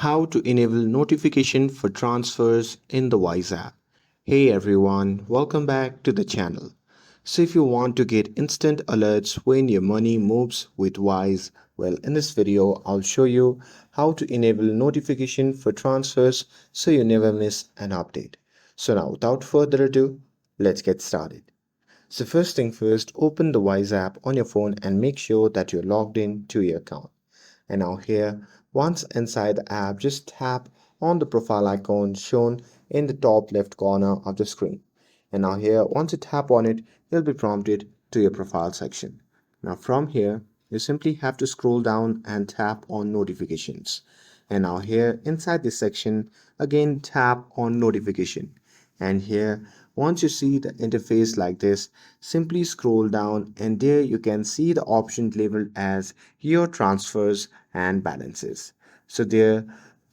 How to enable notification for transfers in the Wise app. Hey everyone, welcome back to the channel. So if you want to get instant alerts when your money moves with Wise, well in this video I'll show you how to enable notification for transfers so you never miss an update. So now without further ado, let's get started. So first thing first, open the Wise app on your phone and make sure that you're logged in to your account. And now here, once inside the app, just tap on the profile icon shown in the top left corner of the screen. And now here, once you tap on it, you'll be prompted to your profile section. Now from here, you simply have to scroll down and tap on notifications. And now here inside this section, again tap on notification. And here, once you see the interface like this, simply scroll down and there you can see the option labeled as your transfers and balances. So there,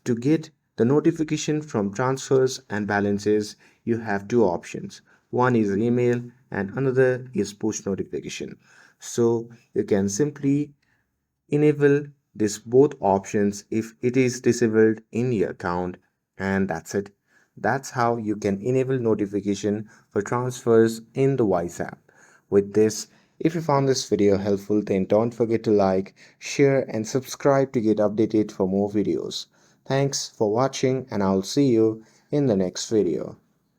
to get the notification from transfers and balances, you have two options. One is email and another is push notification. So you can simply enable this both options if it is disabled in your account, and that's it. That's how you can enable notification for transfers in the Wise app. With this, if you found this video helpful, then don't forget to like, share and subscribe to get updated for more videos. Thanks for watching and I'll see you in the next video.